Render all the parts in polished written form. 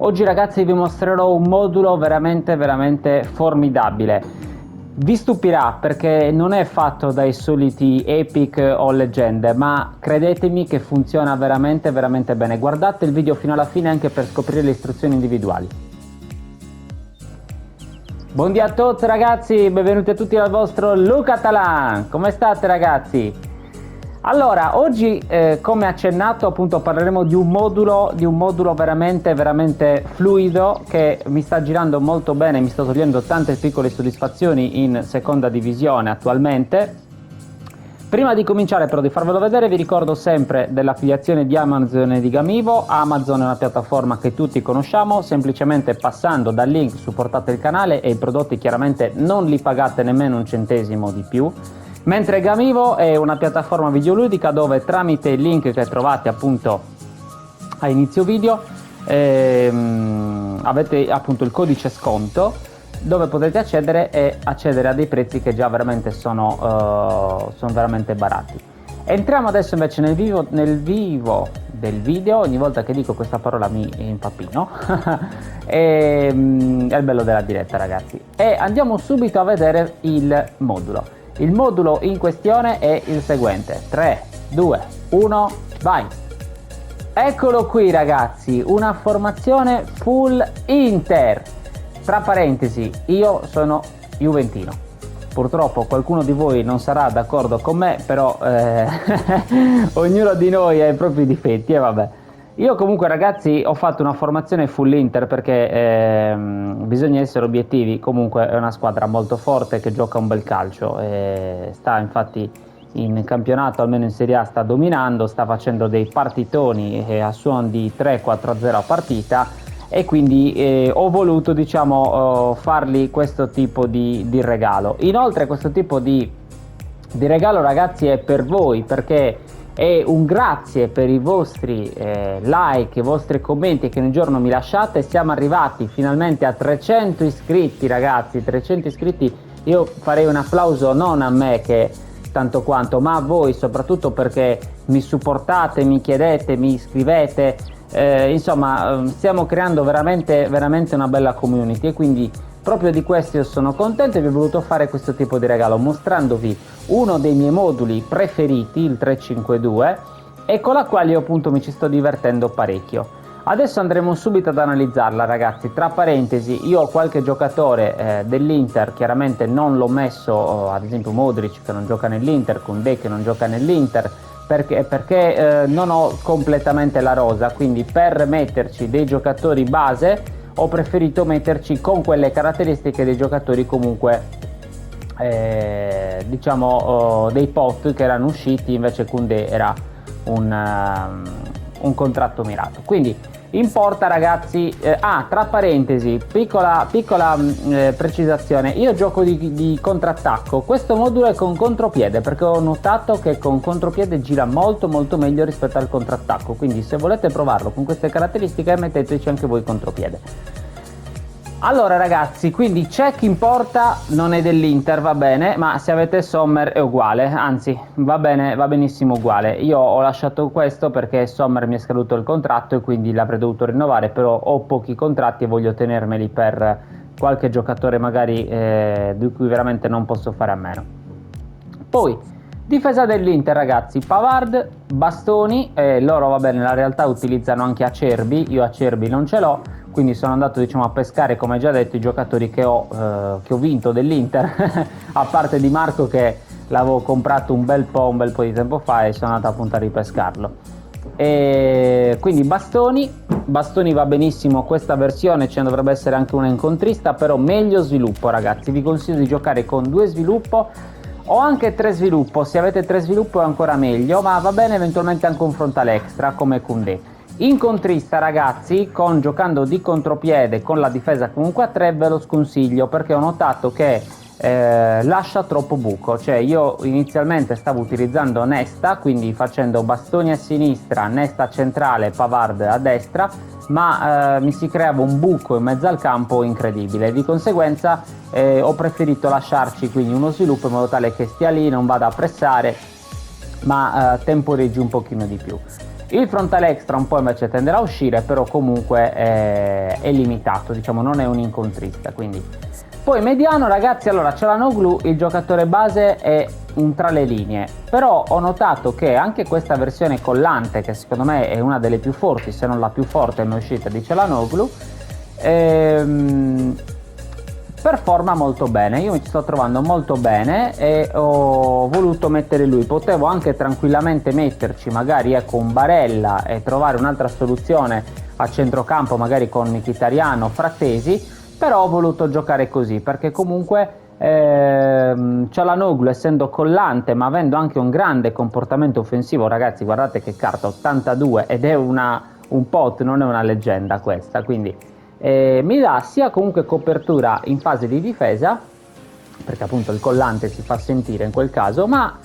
Oggi ragazzi vi mostrerò un modulo veramente formidabile. Vi stupirà perché non è fatto dai soliti epic o leggende, ma credetemi che funziona veramente bene. Guardate il video fino alla fine anche per scoprire le istruzioni individuali. Buondì a tutti ragazzi, benvenuti a tutti al vostro Luca Talan. Come state ragazzi? Allora, oggi come accennato appunto parleremo di un modulo veramente fluido che mi sta girando molto bene, mi sta togliendo tante piccole soddisfazioni in seconda divisione attualmente. Prima di cominciare però di farvelo vedere vi ricordo sempre dell'affiliazione di Amazon e di Gamivo. Amazon è una piattaforma che tutti conosciamo, semplicemente passando dal link supportate il canale e i prodotti chiaramente non li pagate nemmeno un centesimo di più. Mentre Gamivo è una piattaforma videoludica dove tramite il link che trovate appunto a inizio video avete appunto il codice sconto dove potete accedere a dei prezzi che già veramente sono veramente barati. Entriamo adesso invece nel vivo del video. Ogni volta che dico questa parola mi impappino è il bello della diretta ragazzi, e andiamo subito a vedere il modulo. Il modulo in questione è il seguente: 3, 2, 1, vai! Eccolo qui ragazzi, una formazione full Inter. Tra parentesi, io sono juventino. Purtroppo qualcuno di voi non sarà d'accordo con me, però ognuno di noi ha i propri difetti e vabbè. Io comunque ragazzi ho fatto una formazione full Inter perché bisogna essere obiettivi. Comunque è una squadra molto forte che gioca un bel calcio, sta infatti in campionato, almeno in Serie A sta dominando, sta facendo dei partitoni a suon di 3-4-0 a partita, e quindi ho voluto diciamo fargli questo tipo di regalo. Inoltre questo tipo di regalo ragazzi è per voi, perché è un grazie per i vostri like, i vostri commenti che ogni giorno mi lasciate. Siamo arrivati finalmente a 300 iscritti ragazzi, 300 iscritti. Io farei un applauso non a me che tanto quanto, ma a voi soprattutto, perché mi supportate, mi chiedete, mi iscrivete, insomma stiamo creando veramente una bella community, e quindi proprio di questo io sono contento e vi ho voluto fare questo tipo di regalo mostrandovi uno dei miei moduli preferiti, il 352, e con la quale io appunto mi ci sto divertendo parecchio. Adesso andremo subito ad analizzarla ragazzi. Tra parentesi, io ho qualche giocatore dell'Inter, chiaramente non l'ho messo, ad esempio Modric che non gioca nell'Inter, Koundé che non gioca nell'Inter, perché non ho completamente la rosa, quindi per metterci dei giocatori base ho preferito metterci con quelle caratteristiche dei giocatori comunque diciamo dei pot che erano usciti. Invece Koundé era un contratto mirato, quindi in porta ragazzi. Tra parentesi, piccola precisazione: io gioco di contrattacco. Questo modulo è con contropiede perché ho notato che con contropiede gira molto meglio rispetto al contrattacco, quindi se volete provarlo con queste caratteristiche metteteci anche voi contropiede. Allora ragazzi, quindi check in porta non è dell'Inter, va bene, ma se avete Sommer è uguale, anzi va benissimo uguale. Io ho lasciato questo perché Sommer mi è scaduto il contratto e quindi l'avrei dovuto rinnovare, però ho pochi contratti e voglio tenermeli per qualche giocatore magari di cui veramente non posso fare a meno. Poi difesa dell'Inter ragazzi: Pavard, Bastoni, loro va bene, nella realtà utilizzano anche Acerbi, io Acerbi non ce l'ho, quindi sono andato diciamo a pescare, come già detto, i giocatori che ho vinto dell'Inter a parte Di Marco che l'avevo comprato un bel po' di tempo fa e sono andato appunto a ripescarlo. E quindi Bastoni va benissimo questa versione, ce ne dovrebbe essere anche una incontrista, però meglio sviluppo ragazzi. Vi consiglio di giocare con 2 sviluppo o anche 3 sviluppo, se avete 3 sviluppo è ancora meglio, ma va bene eventualmente anche un frontale extra come Koundé. Incontrista ragazzi, giocando di contropiede con la difesa comunque a 3 ve lo sconsiglio, perché ho notato che lascia troppo buco. Cioè io inizialmente stavo utilizzando Nesta, quindi facendo Bastoni a sinistra, Nesta centrale, Pavard a destra, ma mi si creava un buco in mezzo al campo incredibile. Di conseguenza ho preferito lasciarci quindi uno sviluppo in modo tale che stia lì, non vada a pressare, ma temporeggi un pochino di più. Il frontale extra un po' invece tenderà a uscire, però comunque è limitato, diciamo, non è un incontrista, quindi. Poi mediano, ragazzi, allora Çalhanoğlu, il giocatore base è un tra le linee, però ho notato che anche questa versione collante, che secondo me è una delle più forti, se non la più forte mai uscita di Çalhanoğlu, performa molto bene. Io mi ci sto trovando molto bene e ho voluto mettere lui. Potevo anche tranquillamente metterci magari ecco un Barella e trovare un'altra soluzione a centrocampo magari con Mkhitaryan o Frattesi, però ho voluto giocare così perché comunque Çalhanoğlu, essendo collante ma avendo anche un grande comportamento offensivo, ragazzi guardate che carta 82 ed è un pot, non è una leggenda questa, quindi mi dà sia comunque copertura in fase di difesa, perché appunto il collante si fa sentire in quel caso, ma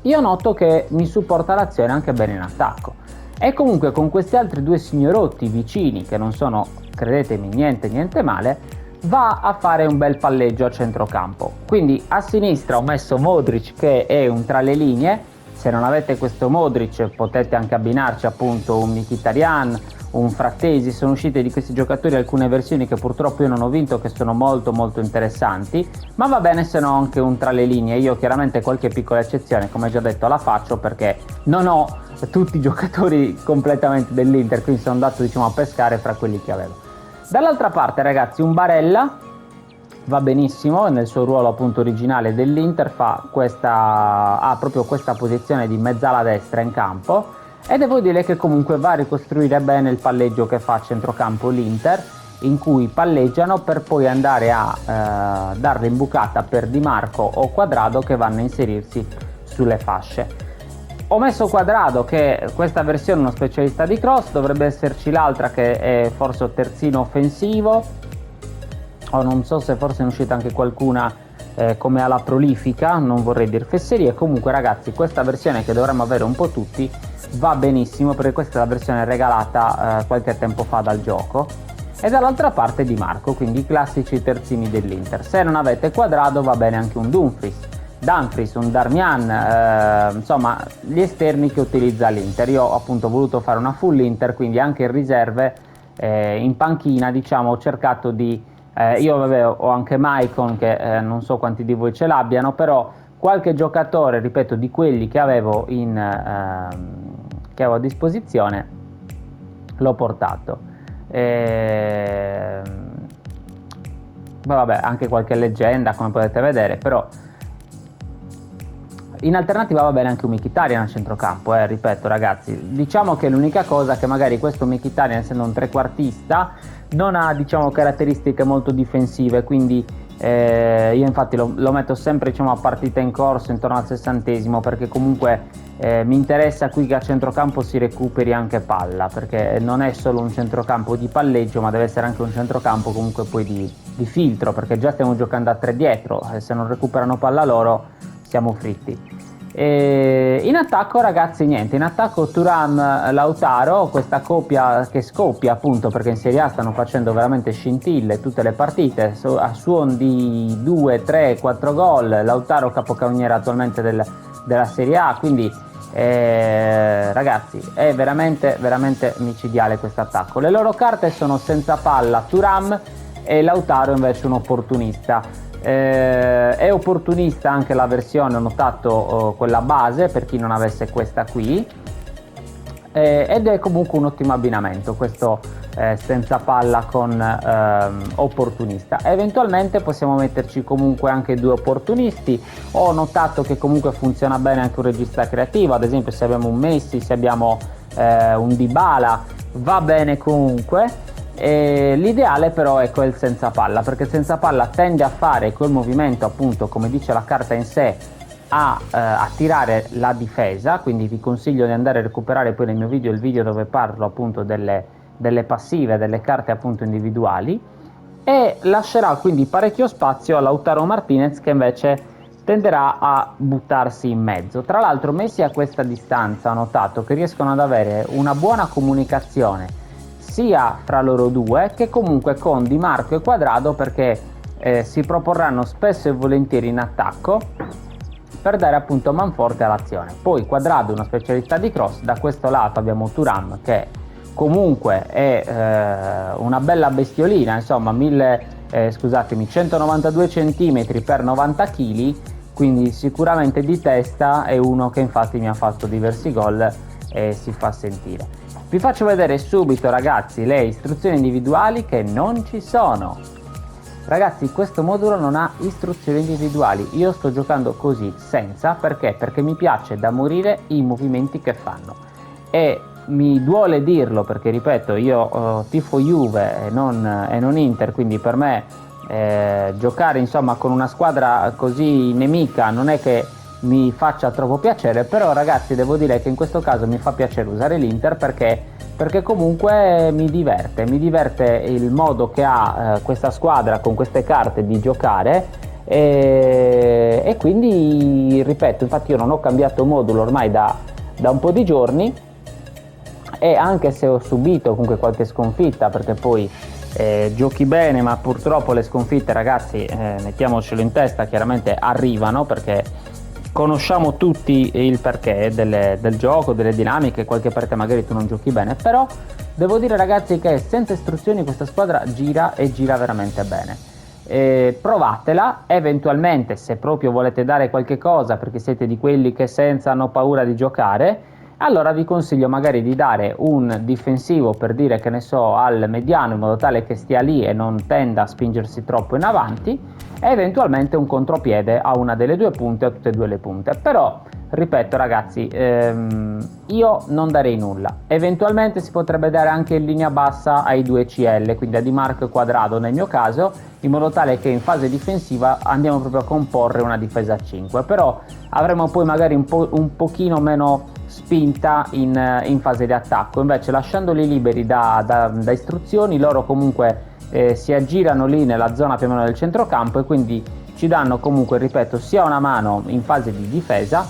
io noto che mi supporta l'azione anche bene in attacco. E comunque con questi altri due signorotti vicini, che non sono, credetemi, niente male, va a fare un bel palleggio a centrocampo. Quindi a sinistra ho messo Modric, che è un tra le linee. Se non avete questo Modric potete anche abbinarci appunto un Mkhitaryan, un Frattesi. Sono uscite di questi giocatori alcune versioni che purtroppo io non ho vinto, che sono molto interessanti, ma va bene se no anche un tra le linee. Io chiaramente qualche piccola eccezione, come già detto, la faccio perché non ho tutti i giocatori completamente dell'Inter, quindi sono andato diciamo a pescare fra quelli che avevo. Dall'altra parte, ragazzi, un Barella va benissimo nel suo ruolo appunto originale dell'Inter, ha proprio questa posizione di mezzala destra in campo, e devo dire che comunque va a ricostruire bene il palleggio che fa a centrocampo l'Inter, in cui palleggiano per poi andare a dare l'imbucata per Di Marco o Cuadrado, che vanno a inserirsi sulle fasce. Ho messo Cuadrado, che questa versione è uno specialista di cross, dovrebbe esserci l'altra che è forse terzino offensivo, o non so se forse è uscita anche qualcuna come alla prolifica, non vorrei dire fesserie. Comunque ragazzi, questa versione che dovremmo avere un po' tutti va benissimo, perché questa è la versione regalata qualche tempo fa dal gioco. E dall'altra parte Di Marco, quindi i classici terzini dell'Inter. Se non avete Cuadrado va bene anche un Dumfries, un Darmian, insomma gli esterni che utilizza l'Inter. Io ho appunto voluto fare una full Inter, quindi anche in riserve, in panchina diciamo ho cercato di io ho anche Maicon, che non so quanti di voi ce l'abbiano, però qualche giocatore, ripeto, di quelli che avevo a disposizione l'ho portato. Vabbè, anche qualche leggenda come potete vedere, però in alternativa va bene anche un Mkhitaryan a centrocampo, ripeto ragazzi, diciamo che l'unica cosa che magari questo Mkhitaryan, essendo un trequartista, non ha diciamo caratteristiche molto difensive, quindi io infatti lo metto sempre diciamo a partita in corso intorno al 60esimo, perché comunque mi interessa qui che a centrocampo si recuperi anche palla, perché non è solo un centrocampo di palleggio, ma deve essere anche un centrocampo comunque poi di filtro, perché già stiamo giocando a 3 dietro, e se non recuperano palla loro siamo fritti. In attacco ragazzi niente, in attacco Thuram, Lautaro, questa coppia che scoppia appunto perché in Serie A stanno facendo veramente scintille tutte le partite, a suon di 2, 3, 4 gol. Lautaro capocannoniere attualmente della Serie A, quindi ragazzi è veramente micidiale questo attacco. Le loro carte sono senza palla Thuram, e Lautaro invece un opportunista. È opportunista anche la versione, ho notato, quella base, per chi non avesse questa qui, ed è comunque un ottimo abbinamento questo senza palla con opportunista. Eventualmente possiamo metterci comunque anche 2 opportunisti. Ho notato che comunque funziona bene anche un regista creativo, ad esempio se abbiamo un Messi, se abbiamo un Dybala, va bene comunque. L'ideale però ecco, è il senza palla, perché il senza palla tende a fare quel movimento appunto, come dice la carta in sé, a attirare la difesa, quindi vi consiglio di andare a recuperare poi nel mio video il video dove parlo appunto delle passive, delle carte appunto individuali, e lascerà quindi parecchio spazio a Lautaro Martinez, che invece tenderà a buttarsi in mezzo. Tra l'altro Messi a questa distanza ho notato che riescono ad avere una buona comunicazione sia fra loro due che comunque con Di Marco e Cuadrado, perché si proporranno spesso e volentieri in attacco per dare appunto manforte all'azione. Poi Cuadrado, uno specialista di cross. Da questo lato abbiamo Thuram, che comunque è una bella bestiolina, insomma 192 cm per 90 kg, quindi sicuramente di testa è uno che infatti mi ha fatto diversi gol e si fa sentire. Vi faccio vedere subito, ragazzi, le istruzioni individuali che non ci sono. Ragazzi, questo modulo non ha istruzioni individuali, io sto giocando così, senza, perché? Perché mi piace da morire i movimenti che fanno, e mi duole dirlo perché, ripeto, io tifo Juve e non Inter, quindi per me giocare insomma con una squadra così nemica non è che mi faccia troppo piacere, però ragazzi devo dire che in questo caso mi fa piacere usare l'Inter perché comunque mi diverte il modo che ha questa squadra con queste carte di giocare, e quindi ripeto, infatti io non ho cambiato modulo ormai da un po' di giorni, e anche se ho subito comunque qualche sconfitta, perché poi giochi bene ma purtroppo le sconfitte, ragazzi, mettiamocelo in testa, chiaramente arrivano, perché conosciamo tutti il perché del gioco, delle dinamiche, qualche partita magari tu non giochi bene, però devo dire, ragazzi, che senza istruzioni questa squadra gira e gira veramente bene. Provatela, eventualmente se proprio volete dare qualche cosa, perché siete di quelli che senza hanno paura di giocare, allora vi consiglio magari di dare un difensivo, per dire, che ne so, al mediano, in modo tale che stia lì e non tenda a spingersi troppo in avanti, e eventualmente un contropiede a una delle due punte, a tutte e due le punte. Però ripeto, ragazzi, io non darei nulla. Eventualmente si potrebbe dare anche in linea bassa ai due CL, quindi a Di Marco e Cuadrado nel mio caso, in modo tale che in fase difensiva andiamo proprio a comporre una difesa a 5, però avremo poi magari un pochino meno spinta in fase di attacco. Invece, lasciandoli liberi da istruzioni, loro comunque si aggirano lì nella zona più o meno del centrocampo, e quindi ci danno comunque, ripeto, sia una mano in fase di difesa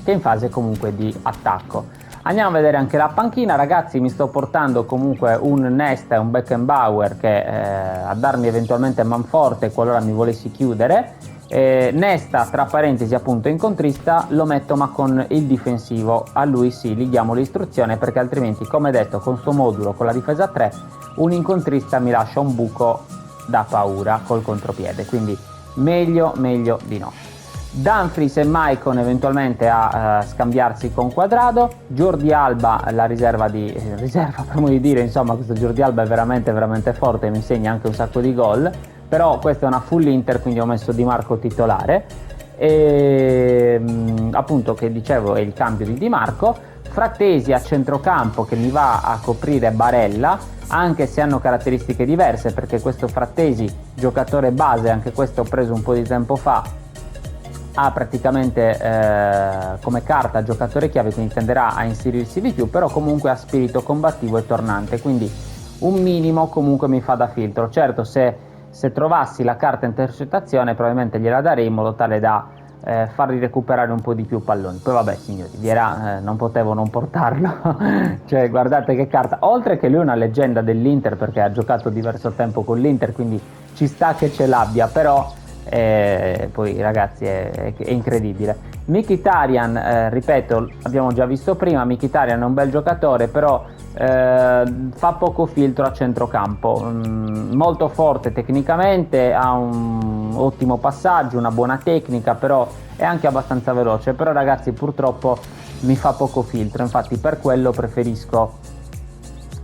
che in fase comunque di attacco. Andiamo a vedere anche la panchina, ragazzi. Mi sto portando comunque un Nesta e un Beckenbauer che a darmi eventualmente manforte qualora mi volessi chiudere. Nesta, tra parentesi, appunto incontrista, lo metto ma con il difensivo, a lui sì, gli diamo l'istruzione, perché altrimenti, come detto, con sto modulo, con la difesa 3, un incontrista mi lascia un buco da paura col contropiede, quindi meglio di no. Dumfries e Maicon eventualmente a scambiarsi con Cuadrado. Jordi Alba, la riserva per modo di dire, insomma questo Jordi Alba è veramente forte, mi segna anche un sacco di gol, però questa è una full Inter, quindi ho messo Di Marco titolare, e appunto, che dicevo, è il cambio di Di Marco. Frattesi a centrocampo, che mi va a coprire Barella, anche se hanno caratteristiche diverse, perché questo Frattesi, giocatore base, anche questo ho preso un po' di tempo fa, ha praticamente come carta giocatore chiave, quindi tenderà a inserirsi di più, però comunque ha spirito combattivo e tornante, quindi un minimo comunque mi fa da filtro. Certo, se trovassi la carta intercettazione probabilmente gliela darei, in modo tale da fargli recuperare un po' di più palloni. Poi vabbè, signori, Vieira non potevo non portarlo cioè guardate che carta, oltre che lui è una leggenda dell'Inter perché ha giocato diverso tempo con l'Inter, quindi ci sta che ce l'abbia, però poi ragazzi è incredibile. Mkhitaryan, ripeto, abbiamo già visto prima, Mkhitaryan è un bel giocatore, però fa poco filtro a centrocampo, molto forte tecnicamente, ha un ottimo passaggio, una buona tecnica, però è anche abbastanza veloce, però ragazzi purtroppo mi fa poco filtro, infatti per quello preferisco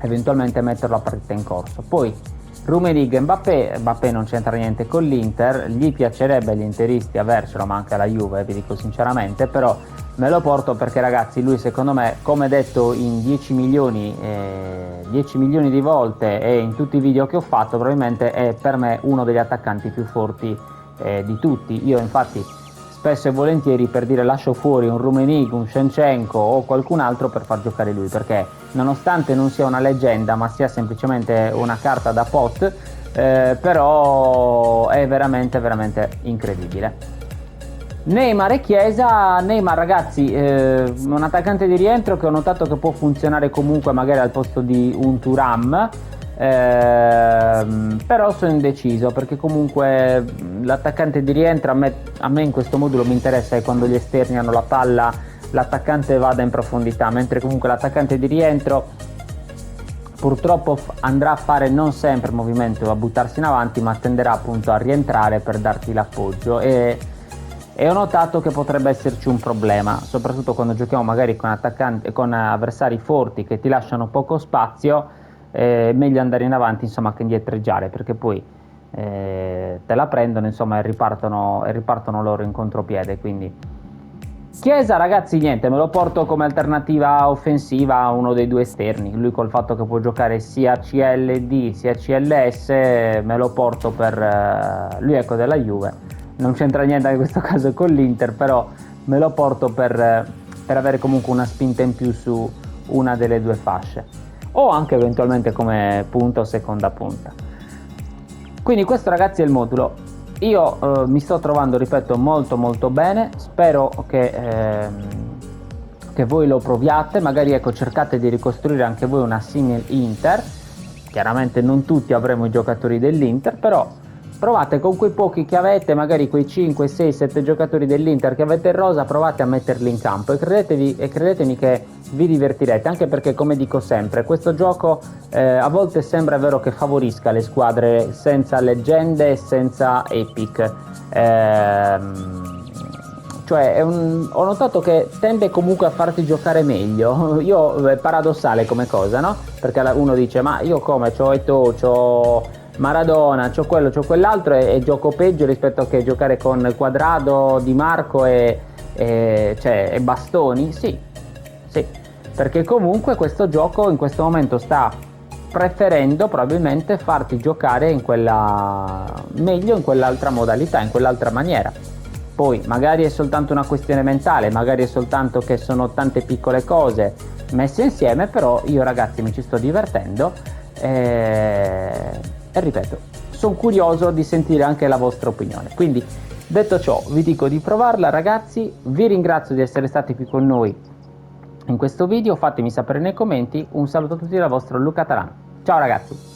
eventualmente metterlo a partita in corso. Poi Rummenigge e Mbappé non c'entra niente con l'Inter, gli piacerebbe agli interisti avercelo, ma anche alla Juve, vi dico sinceramente, però me lo porto perché ragazzi lui, secondo me, come detto in 10 milioni di volte e in tutti i video che ho fatto, probabilmente è per me uno degli attaccanti più forti di tutti. Io infatti spesso e volentieri, per dire, lascio fuori un Rummenigge, un Shevchenko o qualcun altro per far giocare lui, perché nonostante non sia una leggenda ma sia semplicemente una carta da pot, però è veramente incredibile. Neymar e Chiesa. Neymar, ragazzi, un attaccante di rientro che ho notato che può funzionare comunque magari al posto di un Thuram, Però sono indeciso perché comunque l'attaccante di rientro a me in questo modulo mi interessa che quando gli esterni hanno la palla l'attaccante vada in profondità, mentre comunque l'attaccante di rientro purtroppo andrà a fare non sempre movimento a buttarsi in avanti, ma tenderà appunto a rientrare per darti l'appoggio e ho notato che potrebbe esserci un problema, soprattutto quando giochiamo magari con avversari forti che ti lasciano poco spazio. È meglio andare in avanti insomma che indietreggiare, perché poi te la prendono insomma e ripartono loro in contropiede. Quindi Chiesa, ragazzi, niente, me lo porto come alternativa offensiva a uno dei due esterni. Lui col fatto che può giocare sia CLD sia CLS, me lo porto per lui, ecco, della Juve. Non c'entra niente in questo caso con l'Inter, però me lo porto per avere comunque una spinta in più su una delle due fasce, o anche eventualmente come punta o seconda punta. Quindi questo, ragazzi, è il modulo. Io mi sto trovando, ripeto, molto bene. Spero che voi lo proviate, magari ecco, cercate di ricostruire anche voi una simile Inter. Chiaramente non tutti avremo i giocatori dell'Inter, però provate con quei pochi che avete, magari quei 5, 6, 7 giocatori dell'Inter che avete in rosa, provate a metterli in campo e credetemi che vi divertirete, anche perché, come dico sempre, questo gioco a volte sembra vero che favorisca le squadre senza leggende e senza epic, cioè ho notato che tende comunque a farti giocare meglio. È paradossale come cosa, no? Perché uno dice, ma io come, c'ho Eto'o, c'ho Maradona, c'ho quello, c'ho quell'altro e gioco peggio rispetto a che giocare con Quadrado, Di Marco e Bastoni? Sì, perché comunque questo gioco in questo momento sta preferendo probabilmente farti giocare meglio in quell'altra modalità, in quell'altra maniera. Poi magari è soltanto una questione mentale, magari è soltanto che sono tante piccole cose messe insieme, però io, ragazzi, mi ci sto divertendo e ripeto, sono curioso di sentire anche la vostra opinione. Quindi, detto ciò, vi dico di provarla, ragazzi. Vi ringrazio di essere stati qui con noi in questo video. Fatemi sapere nei commenti. Un saluto a tutti dal vostro Luca Taran. Ciao, ragazzi.